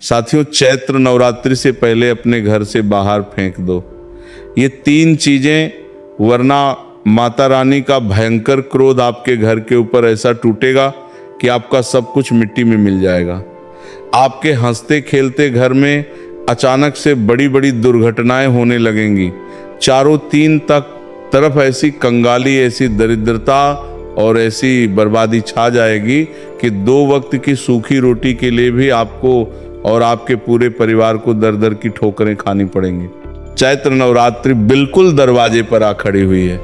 साथियों, चैत्र नवरात्रि से पहले अपने घर से बाहर फेंक दो ये 3 चीजें, वरना माता रानी का भयंकर क्रोध आपके घर के ऊपर ऐसा टूटेगा कि आपका सब कुछ मिट्टी में मिल जाएगा। आपके हंसते खेलते घर में अचानक से बड़ी बड़ी दुर्घटनाएं होने लगेंगी। चारों 3 तरफ ऐसी कंगाली, ऐसी दरिद्रता और ऐसी बर्बादी छा जाएगी कि 2 वक्त की सूखी रोटी के लिए भी आपको और आपके पूरे परिवार को दर दर की ठोकरें खानी पड़ेंगी। चैत्र नवरात्रि बिल्कुल दरवाजे पर आ खड़ी हुई है।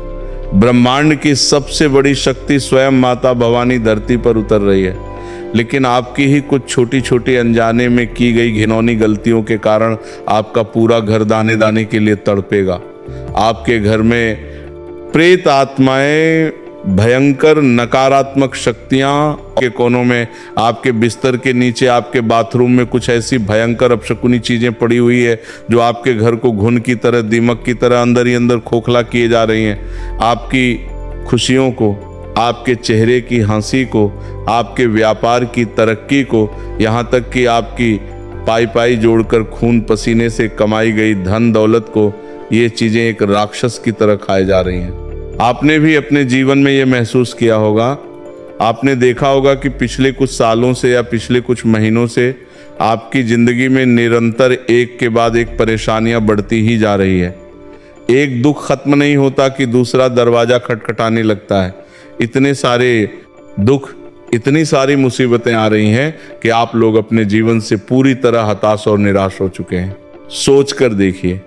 ब्रह्मांड की सबसे बड़ी शक्ति स्वयं माता भवानी धरती पर उतर रही है, लेकिन आपकी ही कुछ छोटी छोटी अनजाने में की गई घिनौनी गलतियों के कारण आपका पूरा घर दाने दाने के लिए तड़पेगा। आपके घर में प्रेत आत्माएं, भयंकर नकारात्मक शक्तियां के कोनों में, आपके बिस्तर के नीचे, आपके बाथरूम में कुछ ऐसी भयंकर अपशकुनी चीजें पड़ी हुई है जो आपके घर को घुन की तरह, दीमक की तरह अंदर ही अंदर खोखला किए जा रही हैं। आपकी खुशियों को, आपके चेहरे की हंसी को, आपके व्यापार की तरक्की को, यहाँ तक कि आपकी पाई पाई जोड़कर खून पसीने से कमाई गई धन दौलत को, ये चीजें एक राक्षस की तरह खाए जा रही हैं। आपने भी अपने जीवन में ये महसूस किया होगा। आपने देखा होगा कि पिछले कुछ सालों से या पिछले कुछ महीनों से आपकी जिंदगी में निरंतर एक के बाद एक परेशानियां बढ़ती ही जा रही है। एक दुख खत्म नहीं होता कि दूसरा दरवाजा खटखटाने लगता है। इतने सारे दुख, इतनी सारी मुसीबतें आ रही हैं कि आप लोग अपने जीवन से पूरी तरह हताश और निराश हो चुके हैं। सोच कर देखिए,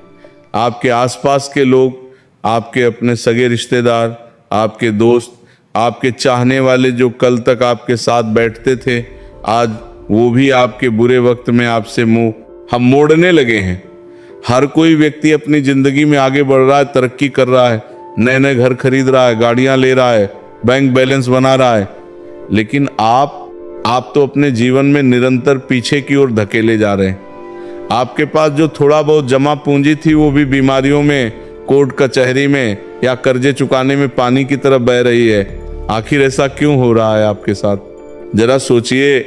आपके आसपास के लोग, आपके अपने सगे रिश्तेदार, आपके दोस्त, आपके चाहने वाले जो कल तक आपके साथ बैठते थे, आज वो भी आपके बुरे वक्त में आपसे मुंह हम मोड़ने लगे हैं। हर कोई व्यक्ति अपनी जिंदगी में आगे बढ़ रहा है, तरक्की कर रहा है, नए नए घर खरीद रहा है, गाड़ियां ले रहा है, बैंक बैलेंस बना रहा है, लेकिन आप तो अपने जीवन में निरंतर पीछे की ओर धकेले जा रहे हैं। आपके पास जो थोड़ा बहुत जमा पूंजी थी वो भी बीमारियों में, कोर्ट कचहरी में या कर्जे चुकाने में पानी की तरह बह रही है। आखिर ऐसा क्यों हो रहा है आपके साथ? जरा सोचिए।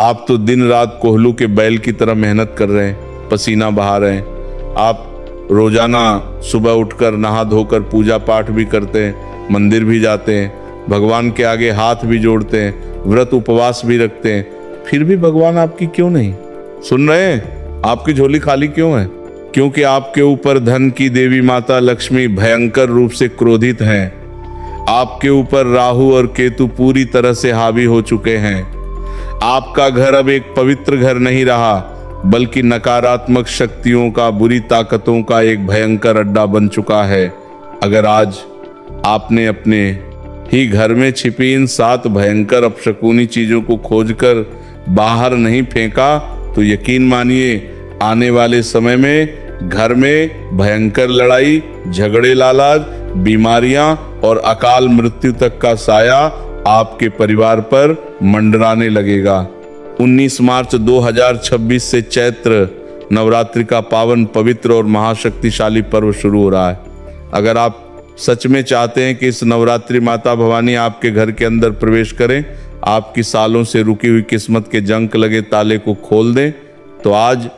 आप तो दिन रात कोहलू के बैल की तरह मेहनत कर रहे हैं, पसीना बहा रहे हैं। आप रोजाना सुबह उठकर नहा धोकर पूजा पाठ भी करते हैं, मंदिर भी जाते हैं, भगवान के आगे हाथ भी जोड़ते हैं, व्रत उपवास भी रखते हैं, फिर भी भगवान आपकी क्यों नहीं सुन रहे हैं? आपकी झोली खाली क्यों है? क्योंकि आपके ऊपर धन की देवी माता लक्ष्मी भयंकर रूप से क्रोधित हैं। आपके ऊपर राहु और केतु पूरी तरह से हावी हो चुके हैं। आपका घर अब एक पवित्र घर नहीं रहा, बल्कि नकारात्मक शक्तियों का, बुरी ताकतों का एक भयंकर अड्डा बन चुका है। अगर आज आपने अपने ही घर में छिपी इन 7 भयंकर अपशकुनी चीजों को खोजकर बाहर नहीं फेंका, तो यकीन मानिए आने वाले समय में घर में भयंकर लड़ाई, झगड़े, लालाज, बीमारियां और अकाल मृत्यु तक का साया आपके परिवार पर मंडराने लगेगा। 19 मार्च 2026 से चैत्र नवरात्रि का पावन, पवित्र और महाशक्तिशाली पर्व शुरू हो रहा है। अगर आप सच में चाहते हैं कि इस नवरात्रि माता भवानी आपके घर के अंदर प्रवेश करें, आपकी सालों से रुकी हुई किस्मत के जंक लगे ताले को खोल दें, तो आज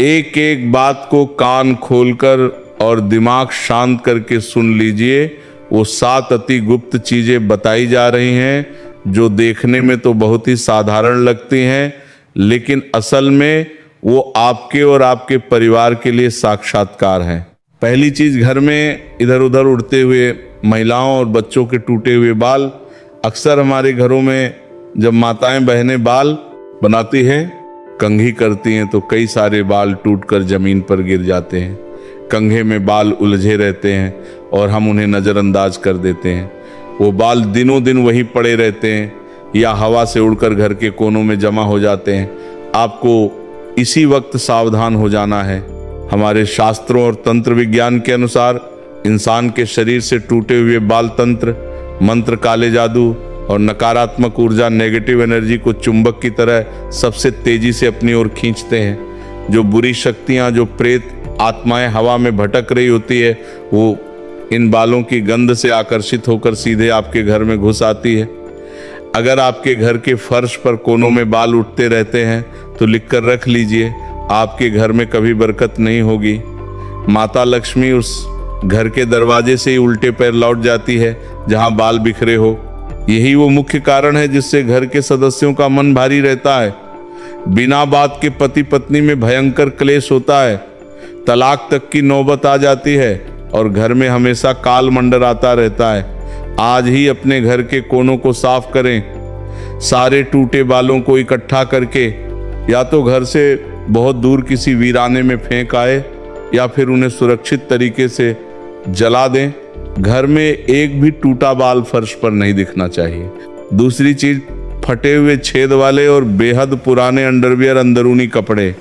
एक एक बात को कान खोलकर और दिमाग शांत करके सुन लीजिए। वो 7 अति गुप्त चीजें बताई जा रही हैं जो देखने में तो बहुत ही साधारण लगती हैं, लेकिन असल में वो आपके और आपके परिवार के लिए साक्षात्कार है। पहली चीज, घर में इधर उधर उड़ते हुए महिलाओं और बच्चों के टूटे हुए बाल। अक्सर हमारे घरों में जब माताएं बहनें बाल बनाती हैं, कंघी करती हैं, तो कई सारे बाल टूटकर जमीन पर गिर जाते हैं। कंघे में बाल उलझे रहते हैं और हम उन्हें नज़रअंदाज कर देते हैं। वो बाल दिनों दिन वहीं पड़े रहते हैं या हवा से उड़कर घर के कोनों में जमा हो जाते हैं। आपको इसी वक्त सावधान हो जाना है। हमारे शास्त्रों और तंत्र विज्ञान के अनुसार इंसान के शरीर से टूटे हुए बाल तंत्र, मंत्र, काले जादू और नकारात्मक ऊर्जा, नेगेटिव एनर्जी को चुंबक की तरह सबसे तेजी से अपनी ओर खींचते हैं। जो बुरी शक्तियां, जो प्रेत आत्माएं हवा में भटक रही होती है, वो इन बालों की गंध से आकर्षित होकर सीधे आपके घर में घुस आती है। अगर आपके घर के फर्श पर कोनों में बाल उठते रहते हैं तो लिखकर रख लीजिए, आपके घर में कभी बरकत नहीं होगी। माता लक्ष्मी उस घर के दरवाजे से ही उल्टे पैर लौट जाती है जहां बाल बिखरे हो। यही वो मुख्य कारण है जिससे घर के सदस्यों का मन भारी रहता है। बिना बात के पति पत्नी में भयंकर क्लेश होता है, तलाक तक की नौबत आ जाती है और घर में हमेशा काल मंडराता रहता है। आज ही अपने घर के कोनों को साफ करें। सारे टूटे बालों को इकट्ठा करके या तो घर से बहुत दूर किसी वीराने में फेंक आए या फिर उन्हें सुरक्षित तरीके से जला दें। घर में एक भी टूटा बाल फर्श पर नहीं दिखना चाहिए। दूसरी चीज, फटे हुए छेद वाले और बेहद पुराने अंडरवियर अंदरूनी कपड़े।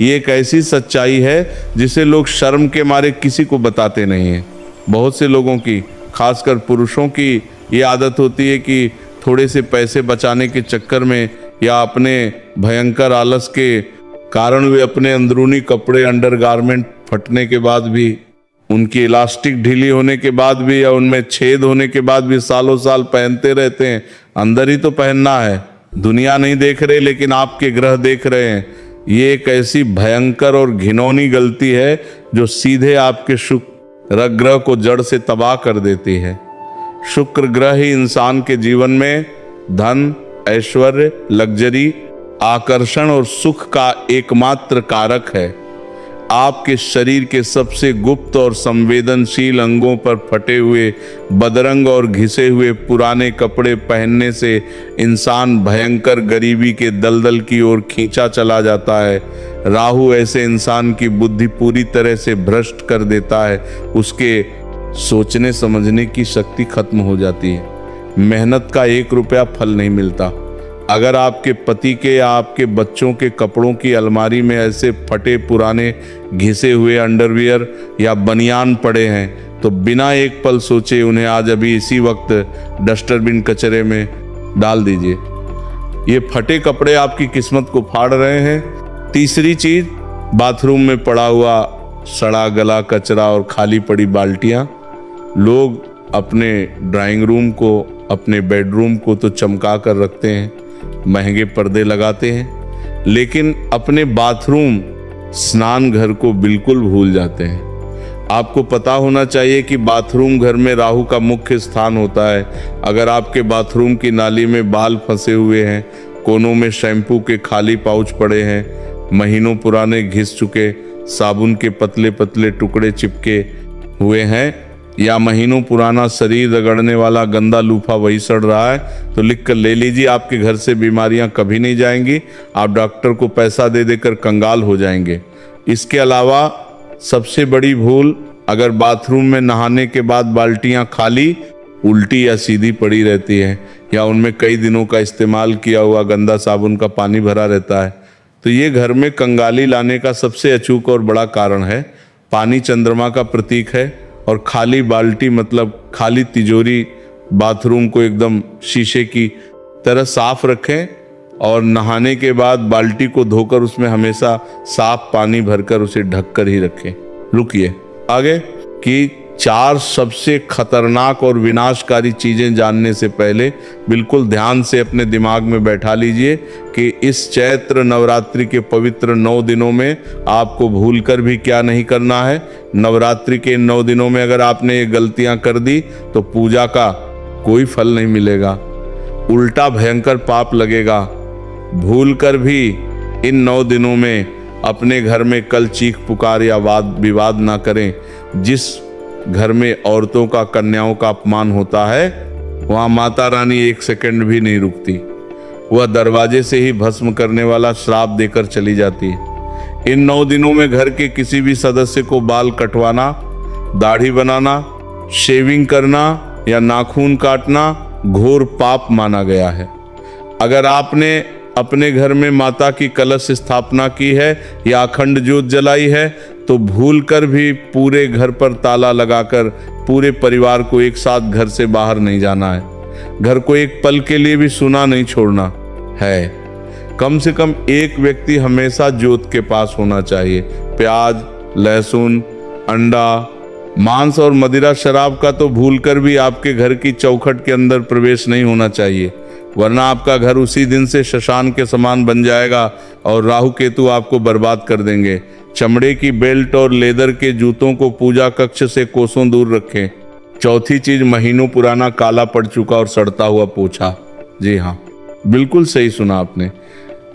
ये एक ऐसी सच्चाई है जिसे लोग शर्म के मारे किसी को बताते नहीं हैं। बहुत से लोगों की, खासकर पुरुषों की ये आदत होती है कि थोड़े से पैसे बचाने के चक्कर में या अपने भयंकर आलस के कारण वे अपने अंदरूनी कपड़े, अंडरगारमेंट फटने के बाद भी, उनकी इलास्टिक ढीली होने के बाद भी या उनमें छेद होने के बाद भी सालों साल पहनते रहते हैं। अंदर ही तो पहनना है, दुनिया नहीं देख रहे लेकिन आपके ग्रह देख रहे हैं। ये एक ऐसी भयंकर और घिनौनी गलती है जो सीधे आपके शुक्र ग्रह को जड़ से तबाह कर देती है। शुक्र ग्रह ही इंसान के जीवन में धन, ऐश्वर्य, लग्जरी, आकर्षण और सुख का एकमात्र कारक है। आपके शरीर के सबसे गुप्त और संवेदनशील अंगों पर फटे हुए, बदरंग और घिसे हुए पुराने कपड़े पहनने से इंसान भयंकर गरीबी के दलदल की ओर खींचा चला जाता है। राहु ऐसे इंसान की बुद्धि पूरी तरह से भ्रष्ट कर देता है। उसके सोचने समझने की शक्ति खत्म हो जाती है। मेहनत का 1 रुपया फल नहीं मिलता। अगर आपके पति के या आपके बच्चों के कपड़ों की अलमारी में ऐसे फटे पुराने घिसे हुए अंडरवियर या बनियान पड़े हैं तो बिना एक पल सोचे उन्हें आज अभी इसी वक्त डस्टबिन कचरे में डाल दीजिए। ये फटे कपड़े आपकी किस्मत को फाड़ रहे हैं। तीसरी चीज, बाथरूम में पड़ा हुआ सड़ा गला कचरा और खाली पड़ी बाल्टियां। लोग अपने ड्राइंग रूम को, अपने बेडरूम को तो चमका कर रखते हैं, महंगे पर्दे लगाते हैं, लेकिन अपने बाथरूम, स्नान घर को बिल्कुल भूल जाते हैं। आपको पता होना चाहिए कि बाथरूम घर में राहु का मुख्य स्थान होता है। अगर आपके बाथरूम की नाली में बाल फंसे हुए हैं, कोनों में शैम्पू के खाली पाउच पड़े हैं, महीनों पुराने घिस चुके साबुन के पतले पतले टुकड़े चिपके हुए हैं, या महीनों पुराना शरीर रगड़ने वाला गंदा लूफा वही सड़ रहा है, तो लिख कर ले लीजिए। आपके घर से बीमारियां कभी नहीं जाएंगी। आप डॉक्टर को पैसा दे देकर कंगाल हो जाएंगे। इसके अलावा सबसे बड़ी भूल, अगर बाथरूम में नहाने के बाद बाल्टियां खाली, उल्टी या सीधी पड़ी रहती हैं या उनमें कई दिनों का इस्तेमाल किया हुआ गंदा साबुन का पानी भरा रहता है, तो ये घर में कंगाली लाने का सबसे अचूक और बड़ा कारण है। पानी चंद्रमा का प्रतीक है और खाली बाल्टी मतलब खाली तिजोरी बाथरूम को एकदम शीशे की तरह साफ रखें और नहाने के बाद बाल्टी को धोकर उसमें हमेशा साफ पानी भरकर उसे ढककर ही रखें। रुकिए आगे कि 4 सबसे खतरनाक और विनाशकारी चीजें जानने से पहले बिल्कुल ध्यान से अपने दिमाग में बैठा लीजिए कि इस चैत्र नवरात्रि के पवित्र 9 दिनों में आपको भूलकर भी क्या नहीं करना है। नवरात्रि के 9 दिनों में अगर आपने ये गलतियां कर दी तो पूजा का कोई फल नहीं मिलेगा, उल्टा भयंकर पाप लगेगा। भूलकर भी इन 9 दिनों में अपने घर में कल चीख पुकार या वाद विवाद ना करें। जिस घर में औरतों का, कन्याओं का अपमान होता है, वहां माता रानी 1 सेकंड भी नहीं रुकती। वह दरवाजे से ही भस्म करने वाला श्राप देकर चली जाती है। इन 9 दिनों में घर के किसी भी सदस्य को बाल कटवाना, दाढ़ी बनाना, शेविंग करना या नाखून काटना घोर पाप माना गया है। अगर आपने अपने घर में माता की कलश स्थापना की है या अखंड ज्योत जलाई है तो भूलकर भी पूरे घर पर ताला लगाकर पूरे परिवार को एक साथ घर से बाहर नहीं जाना है। घर को एक पल के लिए भी सुना नहीं छोड़ना है। कम से कम एक व्यक्ति हमेशा ज्योत के पास होना चाहिए। प्याज, लहसुन, अंडा, मांस और मदिरा शराब का तो भूलकर भी आपके घर की चौखट के अंदर प्रवेश नहीं होना चाहिए। वरना आपका घर उसी दिन से शशान के समान बन जाएगा और राहु केतु आपको बर्बाद कर देंगे। चमड़े की बेल्ट और लेदर के जूतों को पूजा कक्ष से कोसों दूर रखें। चौथी चीज, महीनों पुराना काला पड़ चुका और सड़ता हुआ पोछा। जी हाँ, बिल्कुल सही सुना आपने।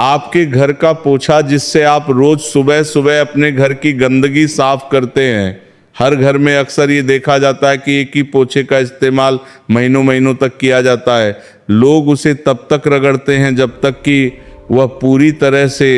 आपके घर का पोछा जिससे आप रोज सुबह सुबह अपने घर की गंदगी साफ करते हैं। हर घर में अक्सर ये देखा जाता है कि एक ही पोछे का इस्तेमाल महीनों महीनों तक किया जाता है। लोग उसे तब तक रगड़ते हैं जब तक कि वह पूरी तरह से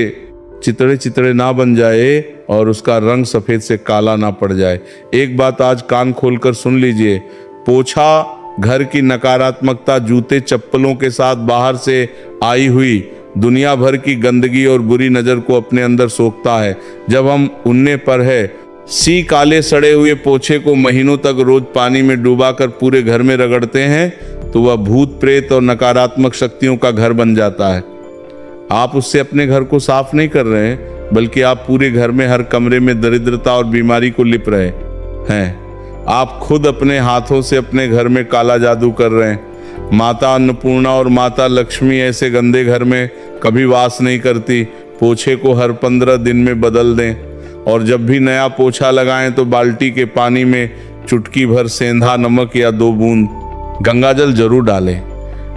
चितड़े चितड़े ना बन जाए और उसका रंग सफेद से काला ना पड़ जाए। एक बात आज कान खोलकर सुन लीजिए, पोछा घर की नकारात्मकता, जूते चप्पलों के साथ बाहर से आई हुई दुनिया भर की गंदगी और बुरी नजर को अपने अंदर सोखता है। जब हम उन्ने पर है सी काले सड़े हुए पोछे को महीनों तक रोज पानी में डुबाकर पूरे घर में रगड़ते हैं तो वह भूत प्रेत और नकारात्मक शक्तियों का घर बन जाता है। आप उससे अपने घर को साफ नहीं कर रहे हैं, बल्कि आप पूरे घर में हर कमरे में दरिद्रता और बीमारी को लिप रहे हैं। आप खुद अपने हाथों से अपने घर में काला जादू कर रहे हैं। माता अन्नपूर्णा और माता लक्ष्मी ऐसे गंदे घर में कभी वास नहीं करती। पोछे को हर 15 दिन में बदल दें और जब भी नया पोछा लगाएं तो बाल्टी के पानी में चुटकी भर सेंधा नमक या 2 बूंद गंगाजल जरूर डालें।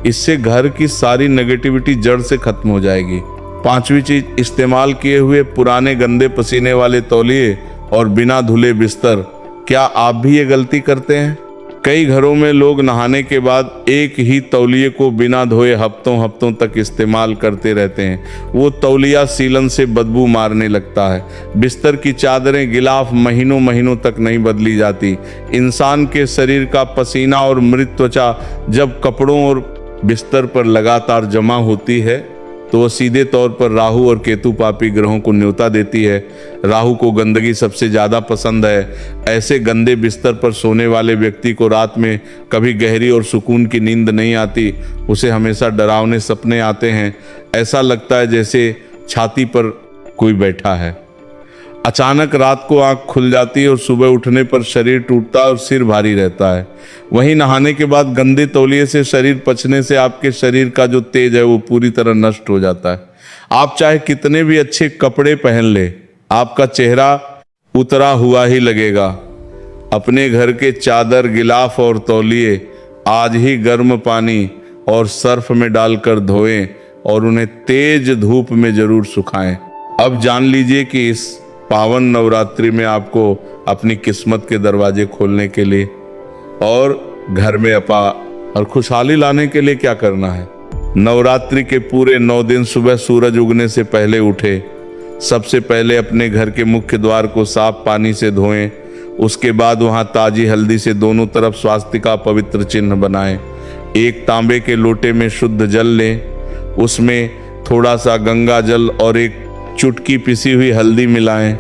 इससे घर की सारी नेगेटिविटी जड़ से खत्म हो जाएगी। 5वीं चीज, इस्तेमाल किए हुए पुराने गंदे पसीने वाले तौलिए और बिना धुले बिस्तर। क्या आप भी ये गलती करते हैं? कई घरों में लोग नहाने के बाद एक ही तौलिए को बिना धोए हफ्तों हफ्तों तक इस्तेमाल करते रहते हैं। वो तौलिया सीलन से बदबू मारने लगता है। बिस्तर की चादरें, गिलाफ महीनों महीनों तक नहीं बदली जाती। इंसान के शरीर का पसीना और मृत त्वचा जब कपड़ों और बिस्तर पर लगातार जमा होती है तो वह सीधे तौर पर राहु और केतु पापी ग्रहों को न्योता देती है। राहु को गंदगी सबसे ज़्यादा पसंद है। ऐसे गंदे बिस्तर पर सोने वाले व्यक्ति को रात में कभी गहरी और सुकून की नींद नहीं आती। उसे हमेशा डरावने सपने आते हैं। ऐसा लगता है जैसे छाती पर कोई बैठा है। अचानक रात को आंख खुल जाती है और सुबह उठने पर शरीर टूटता है और सिर भारी रहता है। वहीं नहाने के बाद गंदे तौलिए से शरीर पचने से आपके शरीर का जो तेज है वो पूरी तरह नष्ट हो जाता है। आप चाहे कितने भी अच्छे कपड़े पहन ले, आपका चेहरा उतरा हुआ ही लगेगा। अपने घर के चादर, गिलाफ और तौलिए आज ही गर्म पानी और सर्फ में डालकर धोएं और उन्हें तेज धूप में जरूर सुखाएं। अब जान लीजिए कि इस पावन नवरात्रि में आपको अपनी किस्मत के दरवाजे खोलने के लिए और घर में अपा और खुशहाली लाने के लिए क्या करना है। नवरात्रि के पूरे 9 दिन सुबह सूरज उगने से पहले उठे। सबसे पहले अपने घर के मुख्य द्वार को साफ पानी से धोएं। उसके बाद वहां ताजी हल्दी से दोनों तरफ स्वास्तिका पवित्र चिन्ह बनाएं। एक तांबे के लोटे में शुद्ध जल लें। उसमें थोड़ा सा गंगा जल और एक चुटकी पिसी हुई हल्दी मिलाएं।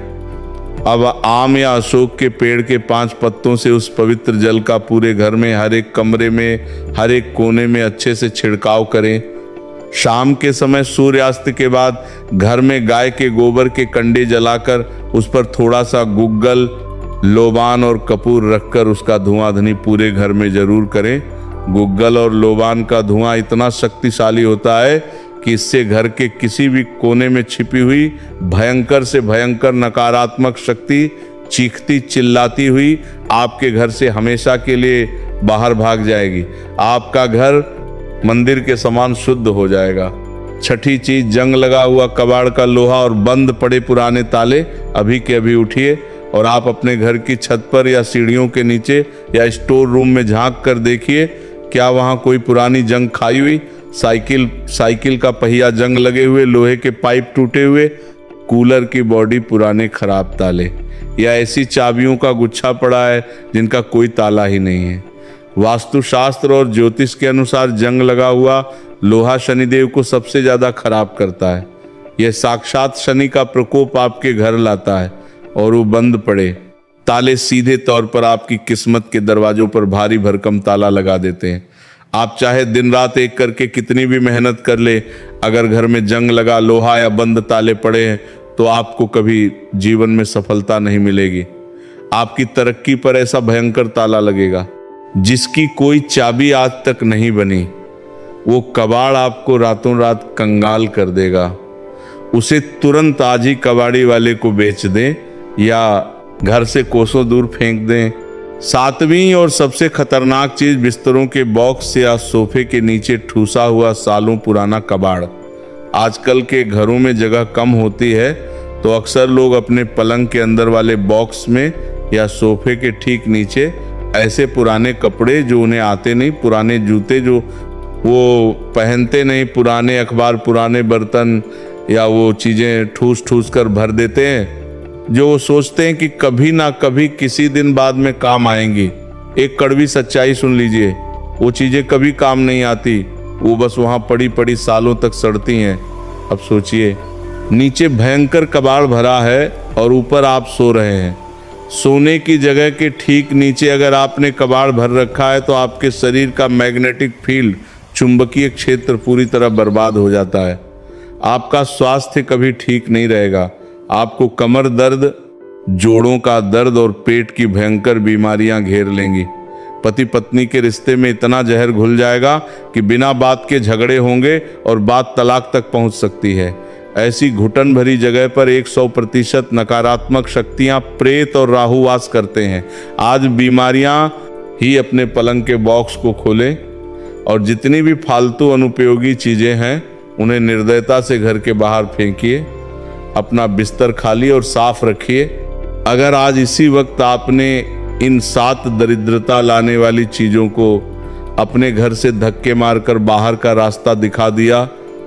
अब आम या अशोक के पेड़ के 5 पत्तों से उस पवित्र जल का पूरे घर में, हर एक कमरे में, हर एक कोने में अच्छे से छिड़काव करें। शाम के समय सूर्यास्त के बाद घर में गाय के गोबर के कंडे जलाकर उस पर थोड़ा सा गुग्गल, लोबान और कपूर रखकर उसका धुआंधनी पूरे घर में जरूर करें। गुग्गल और लोबान का धुआं इतना शक्तिशाली होता है कि इससे घर के किसी भी कोने में छिपी हुई भयंकर से भयंकर नकारात्मक शक्ति चीखती चिल्लाती हुई आपके घर से हमेशा के लिए बाहर भाग जाएगी। आपका घर मंदिर के समान शुद्ध हो जाएगा। 6ठी चीज, जंग लगा हुआ कबाड़ का लोहा और बंद पड़े पुराने ताले अभी के अभी उठिए और आप अपने घर की छत पर या सीढ़ियों के नीचे या स्टोर रूम में झांक कर देखिए, क्या वहां कोई पुरानी जंग खाई हुई साइकिल का पहिया जंग लगे हुए, लोहे के पाइप टूटे हुए, कूलर की बॉडी पुराने खराब ताले या ऐसी चाबियों का गुच्छा पड़ा है जिनका कोई ताला ही नहीं है। वास्तुशास्त्र और ज्योतिष के अनुसार जंग लगा हुआ लोहा शनिदेव को सबसे ज्यादा खराब करता है। यह साक्षात शनि का प्रकोप आपके घर लाता है और वो बंद पड़े ताले सीधे तौर पर आपकी किस्मत के दरवाजों पर भारी भरकम ताला लगा देते हैं। आप चाहे दिन रात एक करके कितनी भी मेहनत कर ले, अगर घर में जंग लगा लोहा या बंद ताले पड़े हैं तो आपको कभी जीवन में सफलता नहीं मिलेगी। आपकी तरक्की पर ऐसा भयंकर ताला लगेगा जिसकी कोई चाबी आज तक नहीं बनी। वो कबाड़ आपको रातों रात कंगाल कर देगा। उसे तुरंत आज ही कबाड़ी वाले को बेच दें या घर से कोसों दूर फेंक दें। सातवीं और सबसे खतरनाक चीज, बिस्तरों के बॉक्स या सोफे के नीचे ठूसा हुआ सालों पुराना कबाड़। आजकल के घरों में जगह कम होती है तो अक्सर लोग अपने पलंग के अंदर वाले बॉक्स में या सोफे के ठीक नीचे ऐसे पुराने कपड़े जो उन्हें आते नहीं, पुराने जूते जो वो पहनते नहीं, पुराने अखबार, पुराने बर्तन या वो चीज़ें ठूस ठूस कर भर देते हैं जो वो सोचते हैं कि कभी ना कभी किसी दिन बाद में काम आएंगी। एक कड़वी सच्चाई सुन लीजिए, वो चीज़ें कभी काम नहीं आती, वो बस वहाँ पड़ी पड़ी सालों तक सड़ती हैं। अब सोचिए, नीचे भयंकर कबाड़ भरा है और ऊपर आप सो रहे हैं। सोने की जगह के ठीक नीचे अगर आपने कबाड़ भर रखा है तो आपके शरीर का मैग्नेटिक फील्ड, चुंबकीय क्षेत्र पूरी तरह बर्बाद हो जाता है। आपका स्वास्थ्य कभी ठीक नहीं रहेगा। आपको कमर दर्द, जोड़ों का दर्द और पेट की भयंकर बीमारियां घेर लेंगी। पति पत्नी के रिश्ते में इतना जहर घुल जाएगा कि बिना बात के झगड़े होंगे और बात तलाक तक पहुंच सकती है। ऐसी घुटन भरी जगह पर 100% नकारात्मक शक्तियां, प्रेत और राहु वास करते हैं। आज बीमारियां ही अपने पलंग के बॉक्स को खोलें और जितनी भी फालतू अनुपयोगी चीजें हैं उन्हें निर्दयता से घर के बाहर फेंकिए। अपना बिस्तर खाली और साफ रखिए। अगर आज इसी वक्त आपने इन 7 दरिद्रता लाने वाली चीजों को अपने घर से धक्के मारकर बाहर का रास्ता दिखा दिया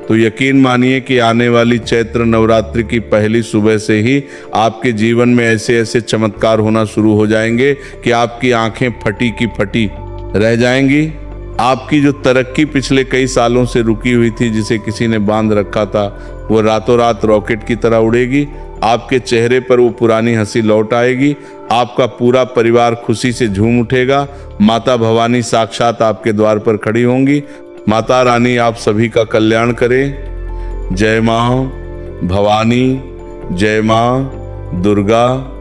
तो यकीन मानिए कि आने वाली चैत्र नवरात्रि की पहली सुबह से ही आपके जीवन में ऐसे ऐसे चमत्कार होना शुरू हो जाएंगे कि आपकी आंखें फटी की फटी रह जाएंगी। आपकी जो तरक्की पिछले कई सालों से रुकी हुई थी, जिसे किसी ने बांध रखा था, वो रातों रात रॉकेट की तरह उड़ेगी। आपके चेहरे पर वो पुरानी हंसी लौट आएगी। आपका पूरा परिवार खुशी से झूम उठेगा। माता भवानी साक्षात आपके द्वार पर खड़ी होंगी। माता रानी आप सभी का कल्याण करें। जय मां भवानी, जय मां दुर्गा।